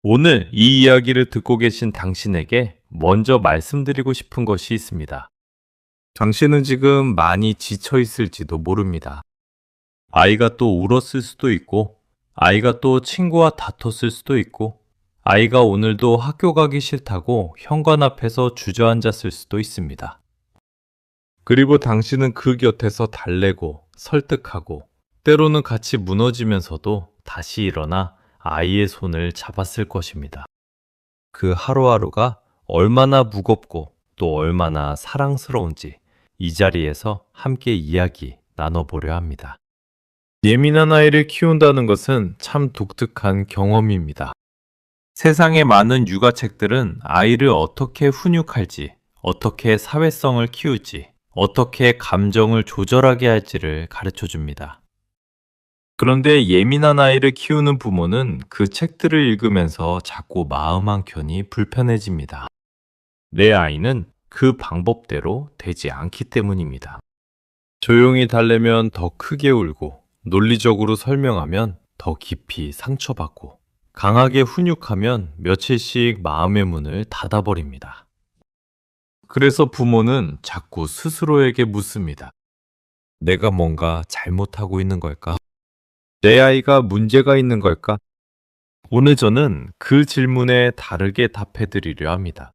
오늘 이 이야기를 듣고 계신 당신에게 먼저 말씀드리고 싶은 것이 있습니다. 당신은 지금 많이 지쳐 있을지도 모릅니다. 아이가 또 울었을 수도 있고, 아이가 또 친구와 다퉜을 수도 있고, 아이가 오늘도 학교 가기 싫다고 현관 앞에서 주저앉았을 수도 있습니다. 그리고 당신은 그 곁에서 달래고 설득하고 때로는 같이 무너지면서도 다시 일어나 아이의 손을 잡았을 것입니다. 그 하루하루가 얼마나 무겁고 또 얼마나 사랑스러운지 이 자리에서 함께 이야기 나눠보려 합니다. 예민한 아이를 키운다는 것은 참 독특한 경험입니다. 세상의 많은 육아책들은 아이를 어떻게 훈육할지, 어떻게 사회성을 키울지, 어떻게 감정을 조절하게 할지를 가르쳐 줍니다. 그런데 예민한 아이를 키우는 부모는 그 책들을 읽으면서 자꾸 마음 한켠이 불편해집니다. 내 아이는 그 방법대로 되지 않기 때문입니다. 조용히 달래면 더 크게 울고, 논리적으로 설명하면 더 깊이 상처받고, 강하게 훈육하면 며칠씩 마음의 문을 닫아버립니다. 그래서 부모는 자꾸 스스로에게 묻습니다. 내가 뭔가 잘못하고 있는 걸까? 내 아이가 문제가 있는 걸까? 오늘 저는 그 질문에 다르게 답해드리려 합니다.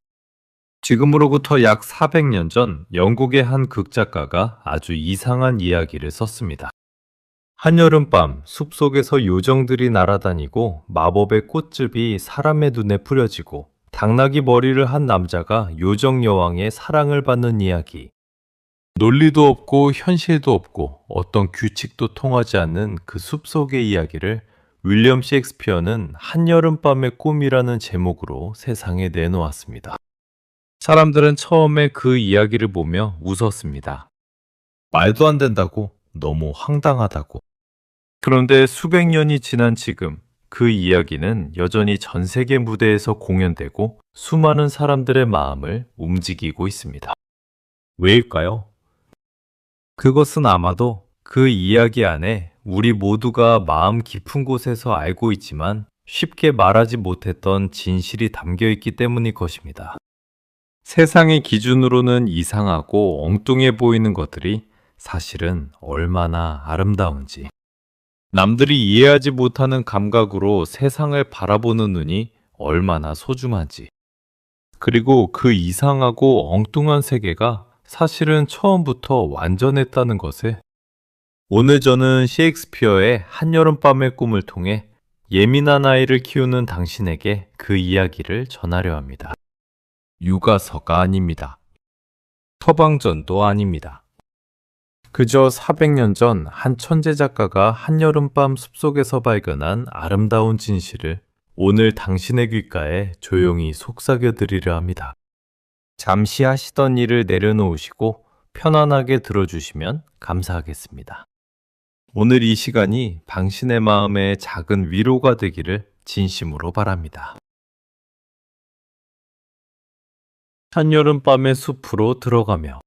지금으로부터 약 400년 전 영국의 한 극작가가 아주 이상한 이야기를 썼습니다. 한여름밤 숲속에서 요정들이 날아다니고 마법의 꽃즙이 사람의 눈에 뿌려지고 당나귀 머리를 한 남자가 요정 여왕의 사랑을 받는 이야기. 논리도 없고 현실도 없고 어떤 규칙도 통하지 않는 그 숲속의 이야기를 윌리엄 셰익스피어는 한여름밤의 꿈이라는 제목으로 세상에 내놓았습니다. 사람들은 처음에 그 이야기를 보며 웃었습니다. 말도 안 된다고, 너무 황당하다고. 그런데 수백 년이 지난 지금 그 이야기는 여전히 전 세계 무대에서 공연되고 수많은 사람들의 마음을 움직이고 있습니다. 왜일까요? 그것은 아마도 그 이야기 안에 우리 모두가 마음 깊은 곳에서 알고 있지만 쉽게 말하지 못했던 진실이 담겨 있기 때문일 것입니다. 세상의 기준으로는 이상하고 엉뚱해 보이는 것들이 사실은 얼마나 아름다운지, 남들이 이해하지 못하는 감각으로 세상을 바라보는 눈이 얼마나 소중한지, 그리고 그 이상하고 엉뚱한 세계가 사실은 처음부터 완전했다는 것에 오늘 저는 셰익스피어의 한여름밤의 꿈을 통해 예민한 아이를 키우는 당신에게 그 이야기를 전하려 합니다. 육아서가 아닙니다. 처방전도 아닙니다. 그저 400년 전 한 천재 작가가 한여름밤 숲속에서 발견한 아름다운 진실을 오늘 당신의 귓가에 조용히 속삭여 드리려 합니다. 잠시 하시던 일을 내려놓으시고 편안하게 들어주시면 감사하겠습니다. 오늘 이 시간이 당신의 마음에 작은 위로가 되기를 진심으로 바랍니다. 한여름밤의 숲으로 들어가며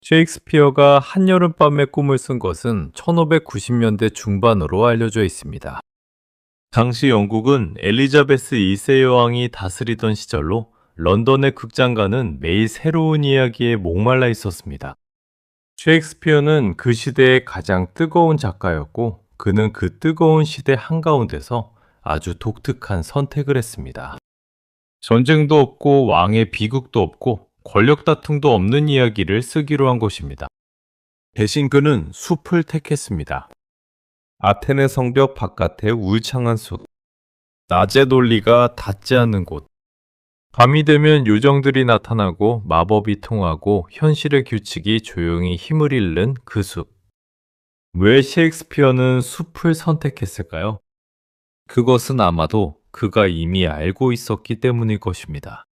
셰익스피어가 한여름밤의 꿈을 쓴 것은 1590년대 중반으로 알려져 있습니다. 당시 영국은 엘리자베스 2세 여왕이 다스리던 시절로 런던의 극장가는 매일 새로운 이야기에 목말라 있었습니다. 셰익스피어는 그 시대의 가장 뜨거운 작가였고 그는 그 뜨거운 시대 한가운데서 아주 독특한 선택을 했습니다. 전쟁도 없고 왕의 비극도 없고 권력 다툼도 없는 이야기를 쓰기로 한 것입니다. 대신 그는 숲을 택했습니다. 아테네 성벽 바깥의 울창한 숲, 낮의 논리가 닿지 않는 곳, 밤이 되면 요정들이 나타나고 마법이 통하고 현실의 규칙이 조용히 힘을 잃는 그 숲. 왜 셰익스피어는 숲을 선택했을까요? 그것은 아마도 그가 이미 알고 있었기 때문일 것입니다.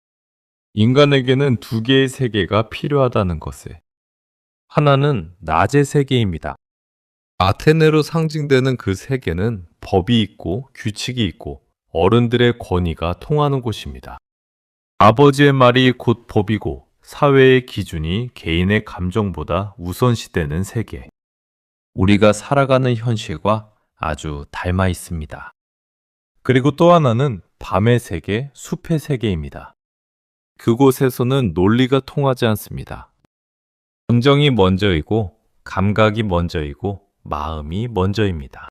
인간에게는 두 개의 세계가 필요하다는 것을. 하나는 낮의 세계입니다. 아테네로 상징되는 그 세계는 법이 있고 규칙이 있고 어른들의 권위가 통하는 곳입니다. 아버지의 말이 곧 법이고 사회의 기준이 개인의 감정보다 우선시되는 세계. 우리가 살아가는 현실과 아주 닮아 있습니다. 그리고 또 하나는 밤의 세계, 숲의 세계입니다. 그곳에서는 논리가 통하지 않습니다. 감정이 먼저이고, 감각이 먼저이고, 마음이 먼저입니다.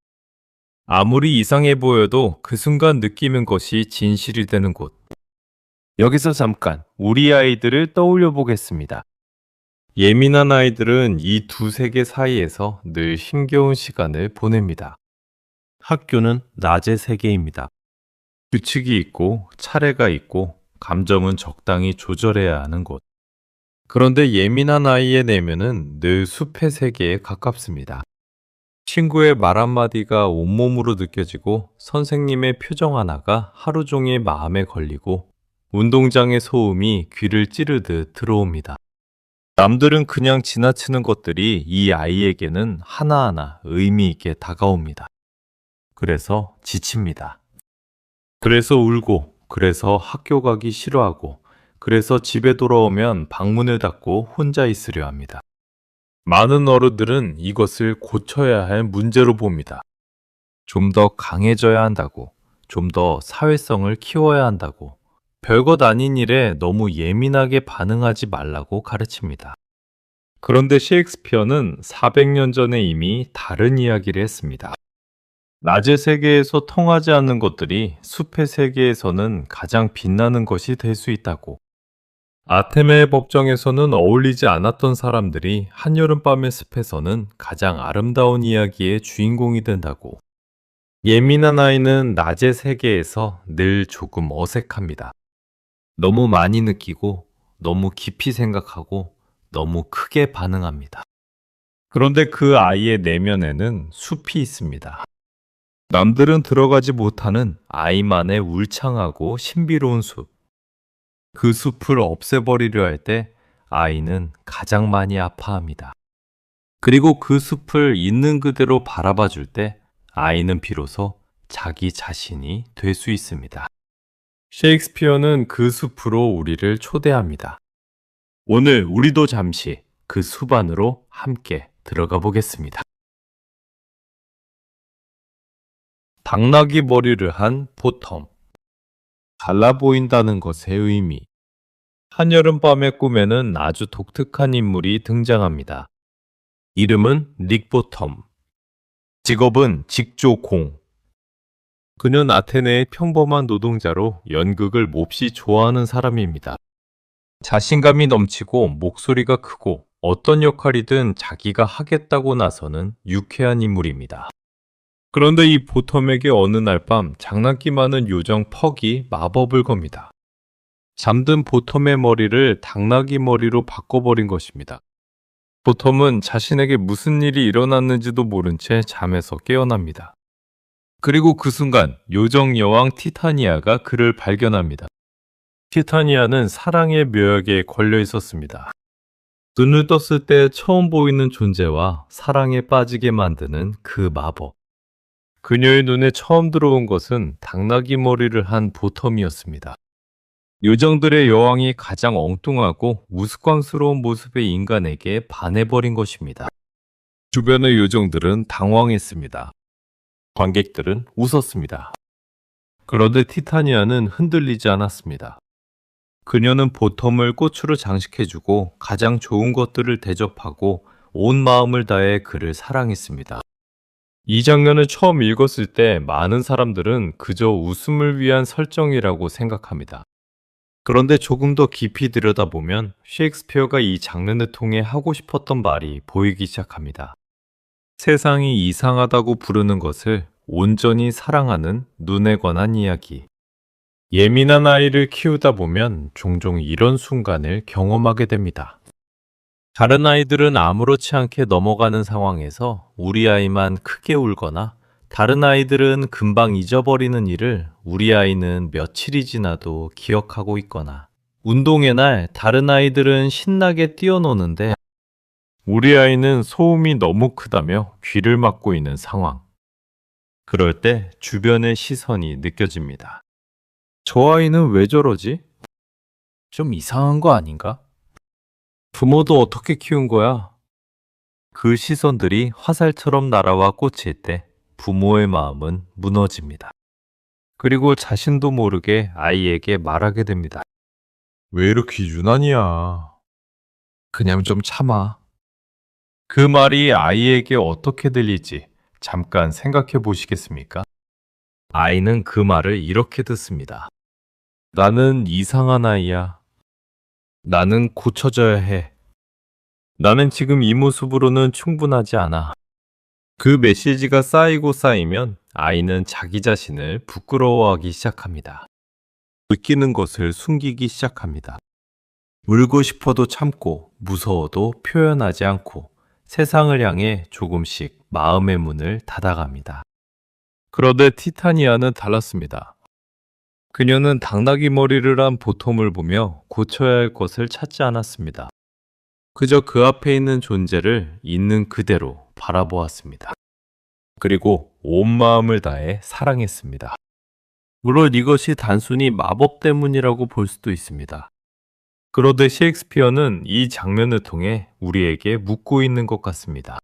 아무리 이상해 보여도 그 순간 느끼는 것이 진실이 되는 곳. 여기서 잠깐 우리 아이들을 떠올려 보겠습니다. 예민한 아이들은 이 두 세계 사이에서 늘 힘겨운 시간을 보냅니다. 학교는 낮의 세계입니다. 규칙이 있고 차례가 있고 감정은 적당히 조절해야 하는 곳. 그런데 예민한 아이의 내면은 늘 숲의 세계에 가깝습니다. 친구의 말 한마디가 온몸으로 느껴지고 선생님의 표정 하나가 하루 종일 마음에 걸리고 운동장의 소음이 귀를 찌르듯 들어옵니다. 남들은 그냥 지나치는 것들이 이 아이에게는 하나하나 의미 있게 다가옵니다. 그래서 지칩니다. 그래서 울고, 그래서 학교 가기 싫어하고, 그래서 집에 돌아오면 방문을 닫고 혼자 있으려 합니다. 많은 어른들은 이것을 고쳐야 할 문제로 봅니다. 좀 더 강해져야 한다고, 좀 더 사회성을 키워야 한다고, 별것 아닌 일에 너무 예민하게 반응하지 말라고 가르칩니다. 그런데 셰익스피어는 400년 전에 이미 다른 이야기를 했습니다. 낮의 세계에서 통하지 않는 것들이 숲의 세계에서는 가장 빛나는 것이 될 수 있다고. 아테네의 법정에서는 어울리지 않았던 사람들이 한여름밤의 숲에서는 가장 아름다운 이야기의 주인공이 된다고. 예민한 아이는 낮의 세계에서 늘 조금 어색합니다. 너무 많이 느끼고, 너무 깊이 생각하고, 너무 크게 반응합니다. 그런데 그 아이의 내면에는 숲이 있습니다. 남들은 들어가지 못하는 아이만의 울창하고 신비로운 숲. 그 숲을 없애버리려 할 때 아이는 가장 많이 아파합니다. 그리고 그 숲을 있는 그대로 바라봐 줄 때 아이는 비로소 자기 자신이 될 수 있습니다. 셰익스피어는 그 숲으로 우리를 초대합니다. 오늘 우리도 잠시 그 숲 안으로 함께 들어가 보겠습니다. 당나귀 머리를 한 보텀. 달라 보인다는 것의 의미. 한여름밤의 꿈에는 아주 독특한 인물이 등장합니다. 이름은 닉 보텀. 직업은 직조공. 그는 아테네의 평범한 노동자로 연극을 몹시 좋아하는 사람입니다. 자신감이 넘치고 목소리가 크고 어떤 역할이든 자기가 하겠다고 나서는 유쾌한 인물입니다. 그런데 이 보텀에게 어느 날 밤 장난기 많은 요정 퍽이 마법을 겁니다. 잠든 보텀의 머리를 당나귀 머리로 바꿔버린 것입니다. 보텀은 자신에게 무슨 일이 일어났는지도 모른 채 잠에서 깨어납니다. 그리고 그 순간 요정 여왕 티타니아가 그를 발견합니다. 티타니아는 사랑의 묘약에 걸려 있었습니다. 눈을 떴을 때 처음 보이는 존재와 사랑에 빠지게 만드는 그 마법. 그녀의 눈에 처음 들어온 것은 당나귀 머리를 한 보텀이었습니다. 요정들의 여왕이 가장 엉뚱하고 우스꽝스러운 모습의 인간에게 반해버린 것입니다. 주변의 요정들은 당황했습니다. 관객들은 웃었습니다. 그런데 티타니아는 흔들리지 않았습니다. 그녀는 보텀을 꽃으로 장식해주고 가장 좋은 것들을 대접하고 온 마음을 다해 그를 사랑했습니다. 이 장면을 처음 읽었을 때 많은 사람들은 그저 웃음을 위한 설정이라고 생각합니다. 그런데 조금 더 깊이 들여다보면 셰익스피어가 이 장면을 통해 하고 싶었던 말이 보이기 시작합니다. 세상이 이상하다고 부르는 것을 온전히 사랑하는 눈에 관한 이야기. 예민한 아이를 키우다 보면 종종 이런 순간을 경험하게 됩니다. 다른 아이들은 아무렇지 않게 넘어가는 상황에서 우리 아이만 크게 울거나 다른 아이들은 금방 잊어버리는 일을 우리 아이는 며칠이 지나도 기억하고 있거나 운동의 날 다른 아이들은 신나게 뛰어노는데 우리 아이는 소음이 너무 크다며 귀를 막고 있는 상황. 그럴 때 주변의 시선이 느껴집니다. 저 아이는 왜 저러지? 좀 이상한 거 아닌가? 부모도 어떻게 키운 거야? 그 시선들이 화살처럼 날아와 꽂힐 때 부모의 마음은 무너집니다. 그리고 자신도 모르게 아이에게 말하게 됩니다. 왜 이렇게 유난이야? 그냥 좀 참아. 그 말이 아이에게 어떻게 들릴지 잠깐 생각해 보시겠습니까? 아이는 그 말을 이렇게 듣습니다. 나는 이상한 아이야. 나는 고쳐져야 해. 나는 지금 이 모습으로는 충분하지 않아. 그 메시지가 쌓이고 쌓이면 아이는 자기 자신을 부끄러워하기 시작합니다. 느끼는 것을 숨기기 시작합니다. 울고 싶어도 참고 무서워도 표현하지 않고 세상을 향해 조금씩 마음의 문을 닫아갑니다. 그런데 티타니아는 달랐습니다. 그녀는 당나귀 머리를 한 보톰을 보며 고쳐야 할 것을 찾지 않았습니다. 그저 그 앞에 있는 존재를 있는 그대로 바라보았습니다. 그리고 온 마음을 다해 사랑했습니다. 물론 이것이 단순히 마법 때문이라고 볼 수도 있습니다. 그런데 셰익스피어는 이 장면을 통해 우리에게 묻고 있는 것 같습니다.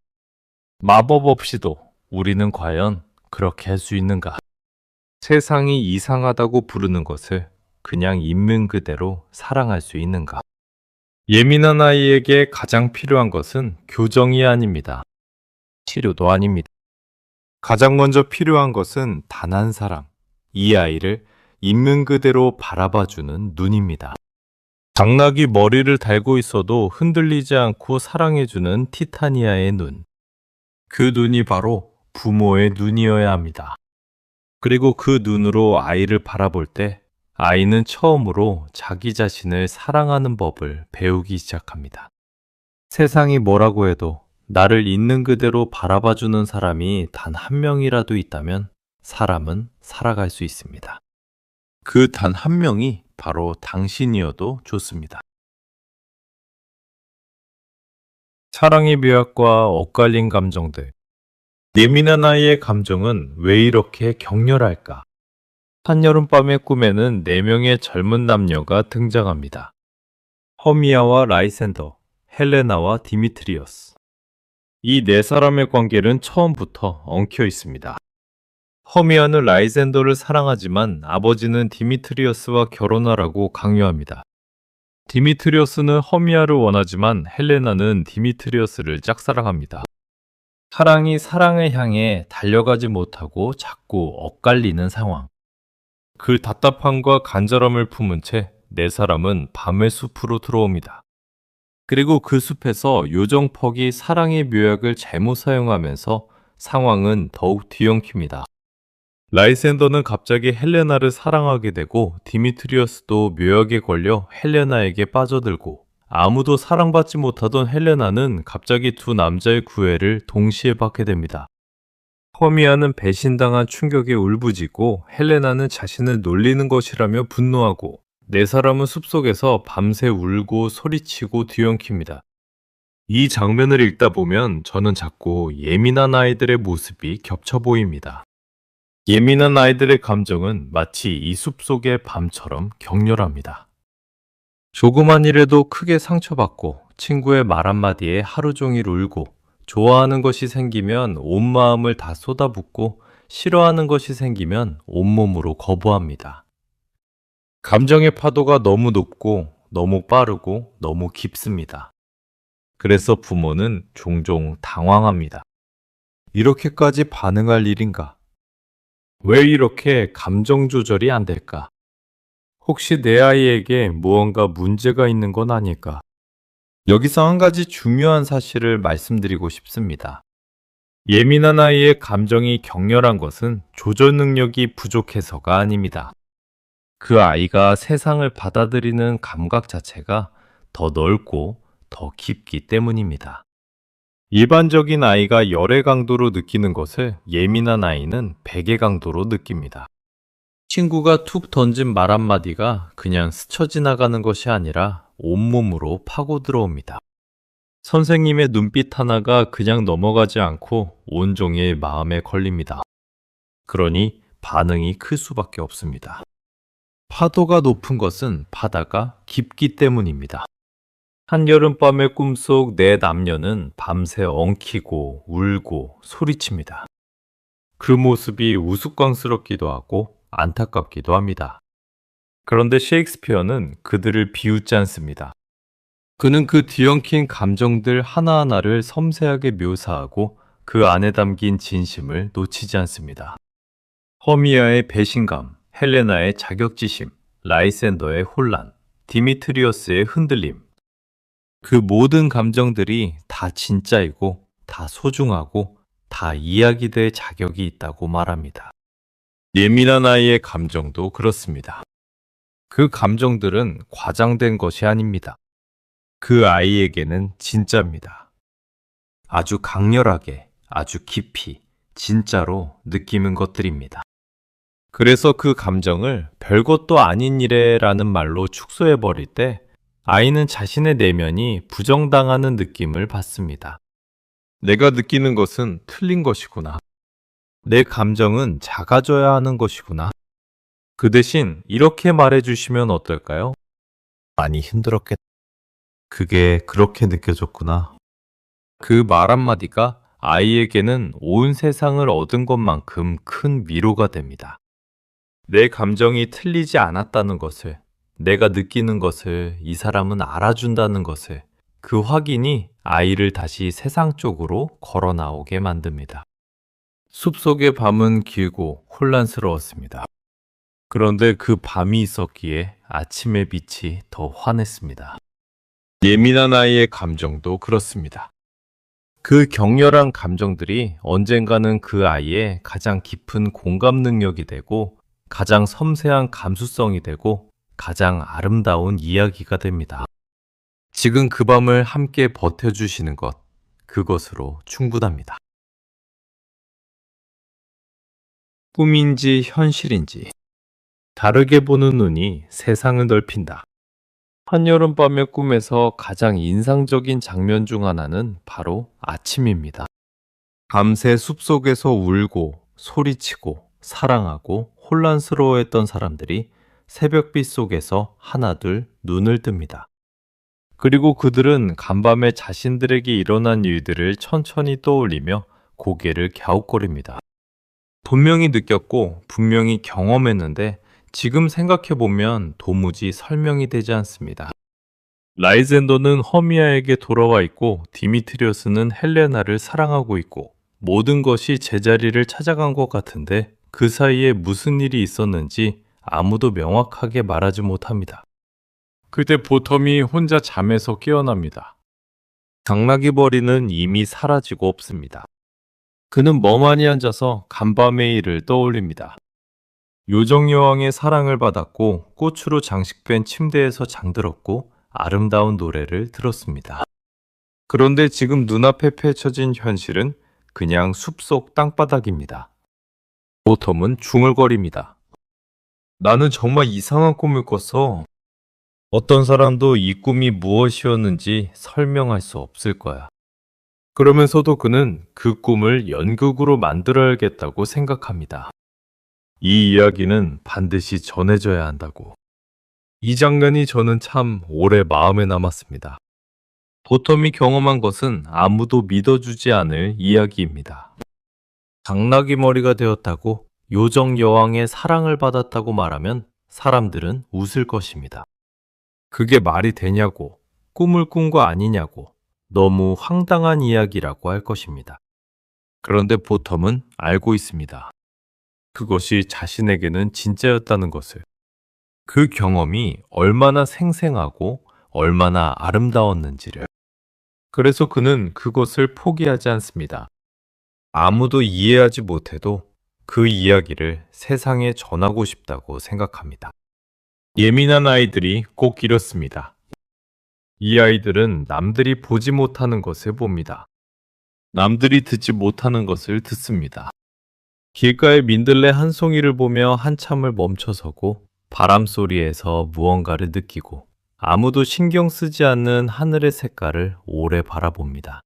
마법 없이도 우리는 과연 그렇게 할 수 있는가? 세상이 이상하다고 부르는 것을 그냥 있는 그대로 사랑할 수 있는가? 예민한 아이에게 가장 필요한 것은 교정이 아닙니다. 치료도 아닙니다. 가장 먼저 필요한 것은 단 한 사람, 이 아이를 있는 그대로 바라봐주는 눈입니다. 당나귀 머리를 달고 있어도 흔들리지 않고 사랑해주는 티타니아의 눈. 그 눈이 바로 부모의 눈이어야 합니다. 그리고 그 눈으로 아이를 바라볼 때 아이는 처음으로 자기 자신을 사랑하는 법을 배우기 시작합니다. 세상이 뭐라고 해도 나를 있는 그대로 바라봐주는 사람이 단 한 명이라도 있다면 사람은 살아갈 수 있습니다. 그 단 한 명이 바로 당신이어도 좋습니다. 사랑의 묘약과 엇갈린 감정들. 예민한 아이의 감정은 왜 이렇게 격렬할까? 한여름밤의 꿈에는 4명의 젊은 남녀가 등장합니다. 허미아와 라이센더, 헬레나와 디미트리어스. 이 4사람의 관계는 처음부터 엉켜 있습니다. 허미아는 라이센더를 사랑하지만 아버지는 디미트리어스와 결혼하라고 강요합니다. 디미트리어스는 허미아를 원하지만 헬레나는 디미트리어스를 짝사랑합니다. 사랑이 사랑을 향해 달려가지 못하고 자꾸 엇갈리는 상황. 그 답답함과 간절함을 품은 채 4사람은 밤의 숲으로 들어옵니다. 그리고 그 숲에서 요정퍽이 사랑의 묘약을 잘못 사용하면서 상황은 더욱 뒤엉킵니다. 라이센더는 갑자기 헬레나를 사랑하게 되고 디미트리어스도 묘약에 걸려 헬레나에게 빠져들고 아무도 사랑받지 못하던 헬레나는 갑자기 2 남자의 구애를 동시에 받게 됩니다. 허미아는 배신당한 충격에 울부짖고 헬레나는 자신을 놀리는 것이라며 분노하고 4사람은 숲속에서 밤새 울고 소리치고 뒤엉킵니다. 이 장면을 읽다 보면 저는 자꾸 예민한 아이들의 모습이 겹쳐 보입니다. 예민한 아이들의 감정은 마치 이 숲속의 밤처럼 격렬합니다. 조그만 일에도 크게 상처받고 친구의 말 한마디에 하루 종일 울고 좋아하는 것이 생기면 온 마음을 다 쏟아붓고 싫어하는 것이 생기면 온몸으로 거부합니다. 감정의 파도가 너무 높고 너무 빠르고 너무 깊습니다. 그래서 부모는 종종 당황합니다. 이렇게까지 반응할 일인가? 왜 이렇게 감정 조절이 안 될까? 혹시 내 아이에게 무언가 문제가 있는 건 아닐까? 여기서 한 가지 중요한 사실을 말씀드리고 싶습니다. 예민한 아이의 감정이 격렬한 것은 조절 능력이 부족해서가 아닙니다. 그 아이가 세상을 받아들이는 감각 자체가 더 넓고 더 깊기 때문입니다. 일반적인 아이가 열의 강도로 느끼는 것을 예민한 아이는 100의 강도로 느낍니다. 친구가 툭 던진 말 한마디가 그냥 스쳐 지나가는 것이 아니라 온몸으로 파고 들어옵니다. 선생님의 눈빛 하나가 그냥 넘어가지 않고 온종일 마음에 걸립니다. 그러니 반응이 클 수밖에 없습니다. 파도가 높은 것은 바다가 깊기 때문입니다. 한여름밤의 꿈속 4 남녀는 밤새 엉키고 울고 소리칩니다. 그 모습이 우스꽝스럽기도 하고 안타깝기도 합니다. 그런데 셰익스피어는 그들을 비웃지 않습니다. 그는 그 뒤엉킨 감정들 하나하나를 섬세하게 묘사하고 그 안에 담긴 진심을 놓치지 않습니다. 허미아의 배신감, 헬레나의 자격지심, 라이센더의 혼란, 디미트리어스의 흔들림. 그 모든 감정들이 다 진짜이고 다 소중하고 다 이야기될 자격이 있다고 말합니다. 예민한 아이의 감정도 그렇습니다. 그 감정들은 과장된 것이 아닙니다. 그 아이에게는 진짜입니다. 아주 강렬하게, 아주 깊이, 진짜로 느끼는 것들입니다. 그래서 그 감정을 별것도 아닌 일에라는 말로 축소해버릴 때 아이는 자신의 내면이 부정당하는 느낌을 받습니다. 내가 느끼는 것은 틀린 것이구나. 내 감정은 작아져야 하는 것이구나. 그 대신 이렇게 말해주시면 어떨까요? 많이 힘들었겠다. 그게 그렇게 느껴졌구나. 그 말 한마디가 아이에게는 온 세상을 얻은 것만큼 큰 위로가 됩니다. 내 감정이 틀리지 않았다는 것을, 내가 느끼는 것을 이 사람은 알아준다는 것을, 그 확인이 아이를 다시 세상 쪽으로 걸어 나오게 만듭니다. 숲속의 밤은 길고 혼란스러웠습니다. 그런데 그 밤이 있었기에 아침의 빛이 더 환했습니다. 예민한 아이의 감정도 그렇습니다. 그 격렬한 감정들이 언젠가는 그 아이의 가장 깊은 공감 능력이 되고 가장 섬세한 감수성이 되고 가장 아름다운 이야기가 됩니다. 지금 그 밤을 함께 버텨주시는 것, 그것으로 충분합니다. 꿈인지 현실인지 다르게 보는 눈이 세상을 넓힌다. 한여름밤의 꿈에서 가장 인상적인 장면 중 하나는 바로 아침입니다. 밤새 숲속에서 울고 소리치고 사랑하고 혼란스러워했던 사람들이 새벽빛 속에서 하나둘 눈을 뜹니다. 그리고 그들은 간밤에 자신들에게 일어난 일들을 천천히 떠올리며 고개를 갸웃거립니다. 분명히 느꼈고 분명히 경험했는데 지금 생각해보면 도무지 설명이 되지 않습니다. 라이젠더는 허미아에게 돌아와 있고 디미트리어스는 헬레나를 사랑하고 있고 모든 것이 제자리를 찾아간 것 같은데 그 사이에 무슨 일이 있었는지 아무도 명확하게 말하지 못합니다. 그때 보텀이 혼자 잠에서 깨어납니다. 당나귀 버리는 이미 사라지고 없습니다. 그는 멍하니 앉아서 간밤의 일을 떠올립니다. 요정여왕의 사랑을 받았고 꽃으로 장식된 침대에서 잠들었고 아름다운 노래를 들었습니다. 그런데 지금 눈앞에 펼쳐진 현실은 그냥 숲속 땅바닥입니다. 보텀은 중얼거립니다. 나는 정말 이상한 꿈을 꿨어. 어떤 사람도 이 꿈이 무엇이었는지 설명할 수 없을 거야. 그러면서도 그는 그 꿈을 연극으로 만들어야겠다고 생각합니다. 이 이야기는 반드시 전해져야 한다고. 이 장면이 저는 참 오래 마음에 남았습니다. 보텀이 경험한 것은 아무도 믿어주지 않을 이야기입니다. 당나귀 머리가 되었다고 요정 여왕의 사랑을 받았다고 말하면 사람들은 웃을 것입니다. 그게 말이 되냐고, 꿈을 꾼 거 아니냐고, 너무 황당한 이야기라고 할 것입니다. 그런데 보텀은 알고 있습니다. 그것이 자신에게는 진짜였다는 것을. 그 경험이 얼마나 생생하고 얼마나 아름다웠는지를. 그래서 그는 그것을 포기하지 않습니다. 아무도 이해하지 못해도 그 이야기를 세상에 전하고 싶다고 생각합니다. 예민한 아이들이 꼭 이렇습니다. 이 아이들은 남들이 보지 못하는 것을 봅니다. 남들이 듣지 못하는 것을 듣습니다. 길가의 민들레 한 송이를 보며 한참을 멈춰서고 바람 소리에서 무언가를 느끼고 아무도 신경 쓰지 않는 하늘의 색깔을 오래 바라봅니다.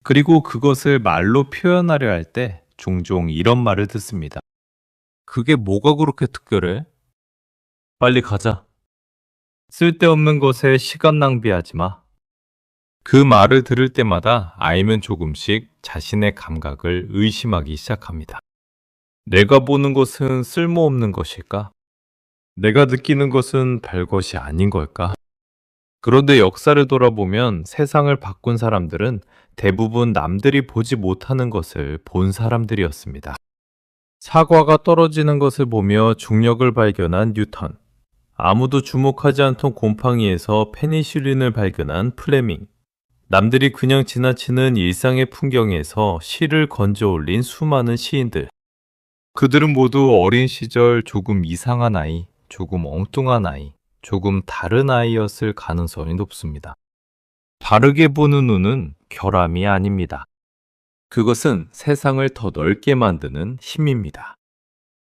그리고 그것을 말로 표현하려 할 때 종종 이런 말을 듣습니다. 그게 뭐가 그렇게 특별해? 빨리 가자. 쓸데없는 것에 시간 낭비하지 마. 그 말을 들을 때마다 아이는 조금씩 자신의 감각을 의심하기 시작합니다. 내가 보는 것은 쓸모없는 것일까? 내가 느끼는 것은 별것이 아닌 걸까? 그런데 역사를 돌아보면 세상을 바꾼 사람들은 대부분 남들이 보지 못하는 것을 본 사람들이었습니다. 사과가 떨어지는 것을 보며 중력을 발견한 뉴턴, 아무도 주목하지 않던 곰팡이에서 페니실린을 발견한 플레밍, 남들이 그냥 지나치는 일상의 풍경에서 시를 건져 올린 수많은 시인들. 그들은 모두 어린 시절 조금 이상한 아이, 조금 엉뚱한 아이, 조금 다른 아이였을 가능성이 높습니다. 바르게 보는 눈은 결함이 아닙니다. 그것은 세상을 더 넓게 만드는 힘입니다.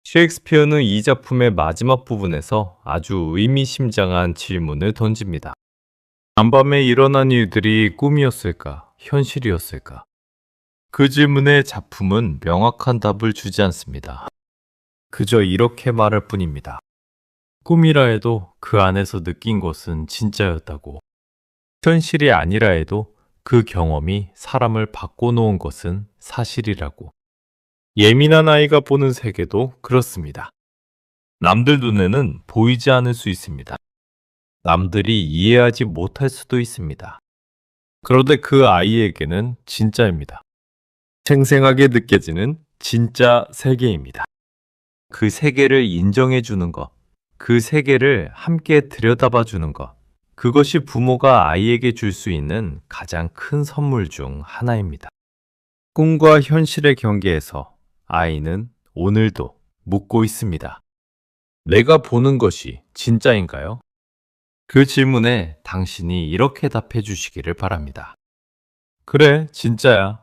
셰익스피어는 이 작품의 마지막 부분에서 아주 의미심장한 질문을 던집니다. 간밤에 일어난 일들이 꿈이었을까, 현실이었을까? 그 질문에 작품은 명확한 답을 주지 않습니다. 그저 이렇게 말할 뿐입니다. 꿈이라 해도 그 안에서 느낀 것은 진짜였다고. 현실이 아니라 해도 그 경험이 사람을 바꿔놓은 것은 사실이라고. 예민한 아이가 보는 세계도 그렇습니다. 남들 눈에는 보이지 않을 수 있습니다. 남들이 이해하지 못할 수도 있습니다. 그런데 그 아이에게는 진짜입니다. 생생하게 느껴지는 진짜 세계입니다. 그 세계를 인정해 주는 것, 그 세계를 함께 들여다봐 주는 것, 그것이 부모가 아이에게 줄 수 있는 가장 큰 선물 중 하나입니다. 꿈과 현실의 경계에서 아이는 오늘도 묻고 있습니다. 내가 보는 것이 진짜인가요? 그 질문에 당신이 이렇게 답해 주시기를 바랍니다. 그래, 진짜야.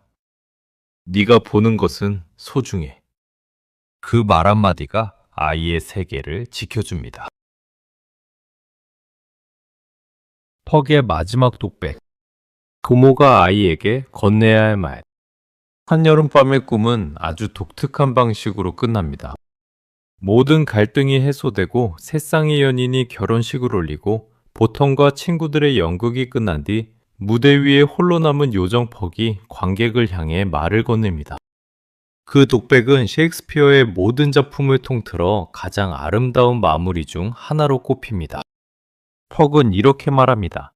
네가 보는 것은 소중해. 그 말 한마디가 아이의 세계를 지켜줍니다. 퍽의 마지막 독백. 부모가 아이에게 건네야 할 말. 한여름밤의 꿈은 아주 독특한 방식으로 끝납니다. 모든 갈등이 해소되고 새쌍의 연인이 결혼식을 올리고 보텀과 친구들의 연극이 끝난 뒤 무대 위에 홀로 남은 요정 퍽이 관객을 향해 말을 건넵니다. 그 독백은 셰익스피어의 모든 작품을 통틀어 가장 아름다운 마무리 중 하나로 꼽힙니다. 퍽은 이렇게 말합니다.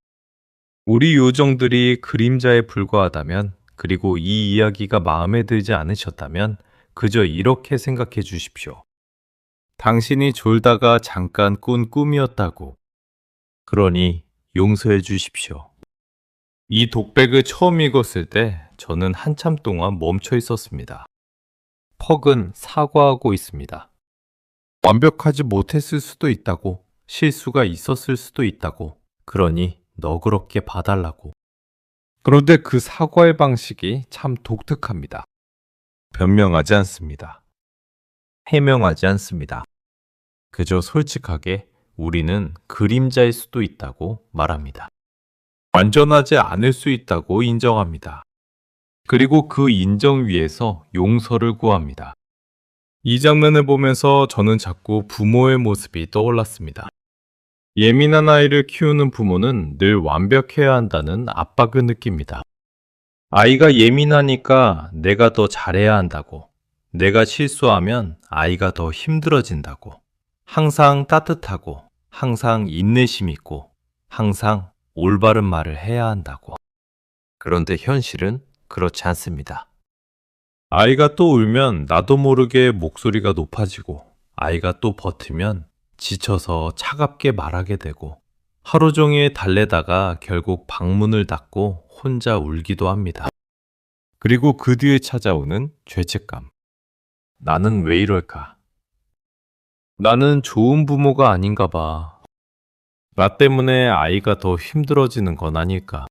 우리 요정들이 그림자에 불과하다면, 그리고 이 이야기가 마음에 들지 않으셨다면 그저 이렇게 생각해 주십시오. 당신이 졸다가 잠깐 꾼 꿈이었다고. 그러니 용서해 주십시오. 이 독백을 처음 읽었을 때 저는 한참 동안 멈춰 있었습니다. 퍽은 사과하고 있습니다. 완벽하지 못했을 수도 있다고, 실수가 있었을 수도 있다고, 그러니 너그럽게 봐달라고. 그런데 그 사과의 방식이 참 독특합니다. 변명하지 않습니다. 해명하지 않습니다. 그저 솔직하게 우리는 그림자일 수도 있다고 말합니다. 완전하지 않을 수 있다고 인정합니다. 그리고 그 인정 위에서 용서를 구합니다. 이 장면을 보면서 저는 자꾸 부모의 모습이 떠올랐습니다. 예민한 아이를 키우는 부모는 늘 완벽해야 한다는 압박을 느낍니다. 아이가 예민하니까 내가 더 잘해야 한다고, 내가 실수하면 아이가 더 힘들어진다고, 항상 따뜻하고, 항상 인내심 있고, 항상 올바른 말을 해야 한다고. 그런데 현실은 그렇지 않습니다. 아이가 또 울면 나도 모르게 목소리가 높아지고, 아이가 또 버티면 지쳐서 차갑게 말하게 되고, 하루 종일 달래다가 결국 방문을 닫고 혼자 울기도 합니다. 그리고 그 뒤에 찾아오는 죄책감. 나는 왜 이럴까? 나는 좋은 부모가 아닌가 봐. 나 때문에 아이가 더 힘들어지는 건 아닐까?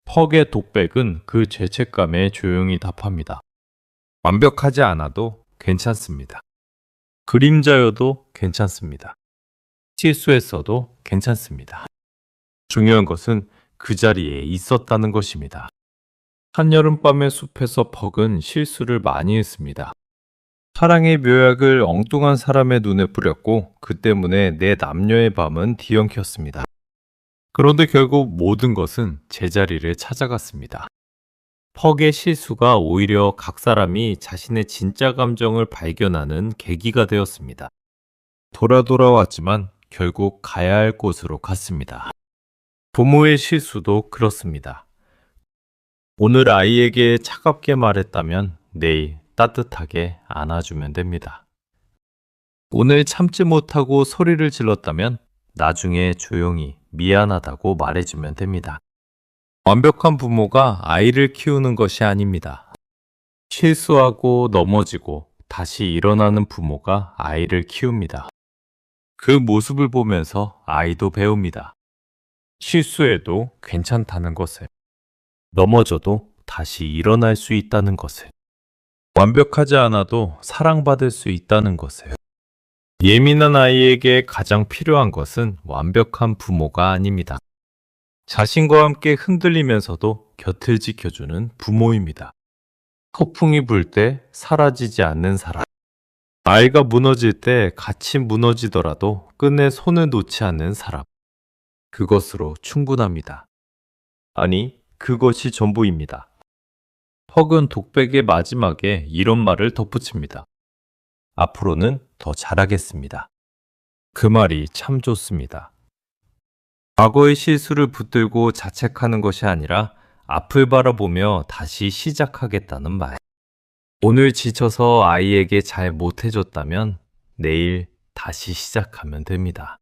퍽의 독백은 그 죄책감에 조용히 답합니다. 완벽하지 않아도 괜찮습니다. 그림자여도 괜찮습니다. 실수했어도 괜찮습니다. 중요한 것은 그 자리에 있었다는 것입니다. 한여름밤의 숲에서 퍽은 실수를 많이 했습니다. 사랑의 묘약을 엉뚱한 사람의 눈에 뿌렸고 그 때문에 내 남녀의 밤은 뒤엉켰습니다. 그런데 결국 모든 것은 제자리를 찾아갔습니다. 퍽의 실수가 오히려 각 사람이 자신의 진짜 감정을 발견하는 계기가 되었습니다. 돌아왔지만 결국 가야 할 곳으로 갔습니다. 부모의 실수도 그렇습니다. 오늘 아이에게 차갑게 말했다면 내일 따뜻하게 안아주면 됩니다. 오늘 참지 못하고 소리를 질렀다면 나중에 조용히 미안하다고 말해주면 됩니다. 완벽한 부모가 아이를 키우는 것이 아닙니다. 실수하고 넘어지고 다시 일어나는 부모가 아이를 키웁니다. 그 모습을 보면서 아이도 배웁니다. 실수해도 괜찮다는 것을, 넘어져도 다시 일어날 수 있다는 것을, 완벽하지 않아도 사랑받을 수 있다는 것을. 예민한 아이에게 가장 필요한 것은 완벽한 부모가 아닙니다. 자신과 함께 흔들리면서도 곁을 지켜주는 부모입니다. 폭풍이 불 때 사라지지 않는 사람. 아이가 무너질 때 같이 무너지더라도 끝내 손을 놓지 않는 사람. 그것으로 충분합니다. 아니, 그것이 전부입니다. 퍽은 독백의 마지막에 이런 말을 덧붙입니다. 앞으로는 더 잘하겠습니다. 그 말이 참 좋습니다. 과거의 실수를 붙들고 자책하는 것이 아니라 앞을 바라보며 다시 시작하겠다는 말. 오늘 지쳐서 아이에게 잘 못해줬다면 내일 다시 시작하면 됩니다.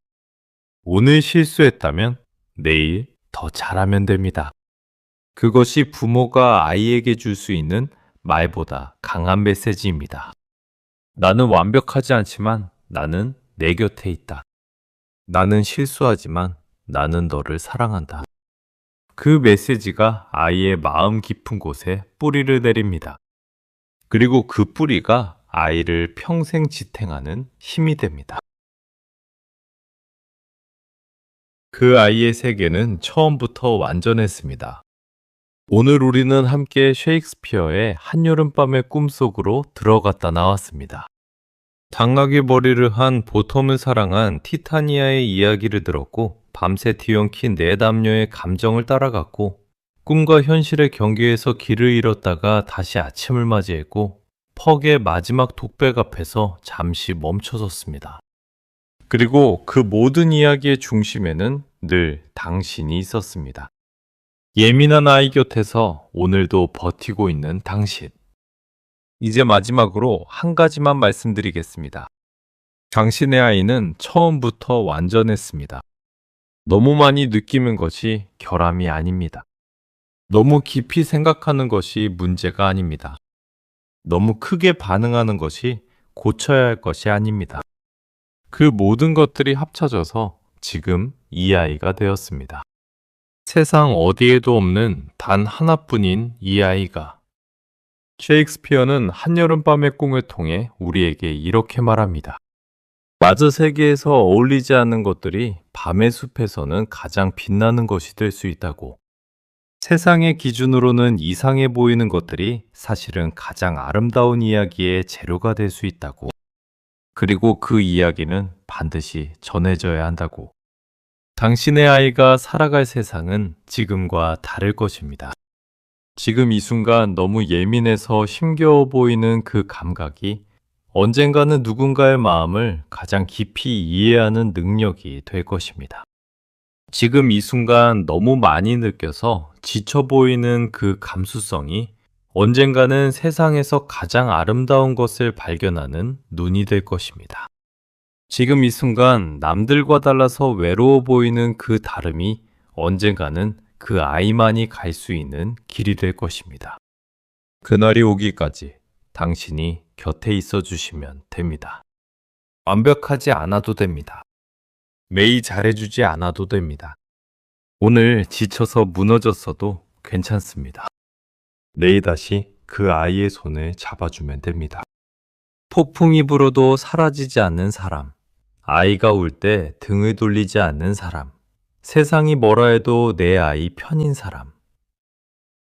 오늘 실수했다면 내일 더 잘하면 됩니다. 그것이 부모가 아이에게 줄 수 있는 말보다 강한 메시지입니다. 나는 완벽하지 않지만 나는 내 곁에 있다. 나는 실수하지만 나는 너를 사랑한다. 그 메시지가 아이의 마음 깊은 곳에 뿌리를 내립니다. 그리고 그 뿌리가 아이를 평생 지탱하는 힘이 됩니다. 그 아이의 세계는 처음부터 완전했습니다. 오늘 우리는 함께 셰익스피어의 한여름밤의 꿈속으로 들어갔다 나왔습니다. 당나귀 머리를 한 보텀을 사랑한 티타니아의 이야기를 들었고 밤새 뒤엉킨 네 남녀의 감정을 따라갔고 꿈과 현실의 경계에서 길을 잃었다가 다시 아침을 맞이했고 퍽의 마지막 독백 앞에서 잠시 멈춰섰습니다. 그리고 그 모든 이야기의 중심에는 늘 당신이 있었습니다. 예민한 아이 곁에서 오늘도 버티고 있는 당신. 이제 마지막으로 한 가지만 말씀드리겠습니다. 당신의 아이는 처음부터 완전했습니다. 너무 많이 느끼는 것이 결함이 아닙니다. 너무 깊이 생각하는 것이 문제가 아닙니다. 너무 크게 반응하는 것이 고쳐야 할 것이 아닙니다. 그 모든 것들이 합쳐져서 지금 이 아이가 되었습니다. 세상 어디에도 없는 단 하나뿐인 이 아이가. 셰익스피어는 한여름밤의 꿈을 통해 우리에게 이렇게 말합니다. 낮의 세계에서 어울리지 않는 것들이 밤의 숲에서는 가장 빛나는 것이 될 수 있다고. 세상의 기준으로는 이상해 보이는 것들이 사실은 가장 아름다운 이야기의 재료가 될 수 있다고. 그리고 그 이야기는 반드시 전해져야 한다고. 당신의 아이가 살아갈 세상은 지금과 다를 것입니다. 지금 이 순간 너무 예민해서 힘겨워 보이는 그 감각이 언젠가는 누군가의 마음을 가장 깊이 이해하는 능력이 될 것입니다. 지금 이 순간 너무 많이 느껴서 지쳐 보이는 그 감수성이 언젠가는 세상에서 가장 아름다운 것을 발견하는 눈이 될 것입니다. 지금 이 순간 남들과 달라서 외로워 보이는 그 다름이 언젠가는 그 아이만이 갈 수 있는 길이 될 것입니다. 그날이 오기까지 당신이 곁에 있어 주시면 됩니다. 완벽하지 않아도 됩니다. 매일 잘해주지 않아도 됩니다. 오늘 지쳐서 무너졌어도 괜찮습니다. 내일 다시 그 아이의 손을 잡아주면 됩니다. 폭풍이 불어도 사라지지 않는 사람, 아이가 울 때 등을 돌리지 않는 사람, 세상이 뭐라 해도 내 아이 편인 사람.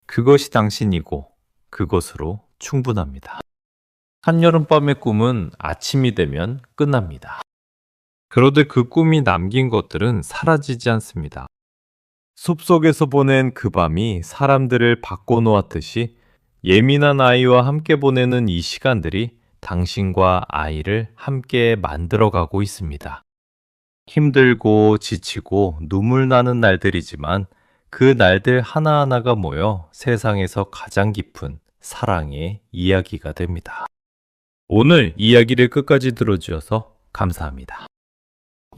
그것이 당신이고 그것으로 충분합니다. 한여름밤의 꿈은 아침이 되면 끝납니다. 그런데 그 꿈이 남긴 것들은 사라지지 않습니다. 숲속에서 보낸 그 밤이 사람들을 바꿔놓았듯이 예민한 아이와 함께 보내는 이 시간들이 당신과 아이를 함께 만들어가고 있습니다. 힘들고 지치고 눈물 나는 날들이지만 그 날들 하나하나가 모여 세상에서 가장 깊은 사랑의 이야기가 됩니다. 오늘 이야기를 끝까지 들어주셔서 감사합니다.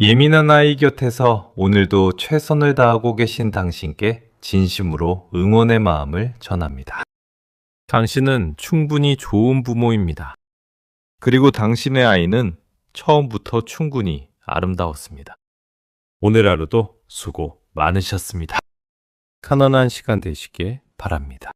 예민한 아이 곁에서 오늘도 최선을 다하고 계신 당신께 진심으로 응원의 마음을 전합니다. 당신은 충분히 좋은 부모입니다. 그리고 당신의 아이는 처음부터 충분히 아름다웠습니다. 오늘 하루도 수고 많으셨습니다. 편안한 시간 되시길 바랍니다.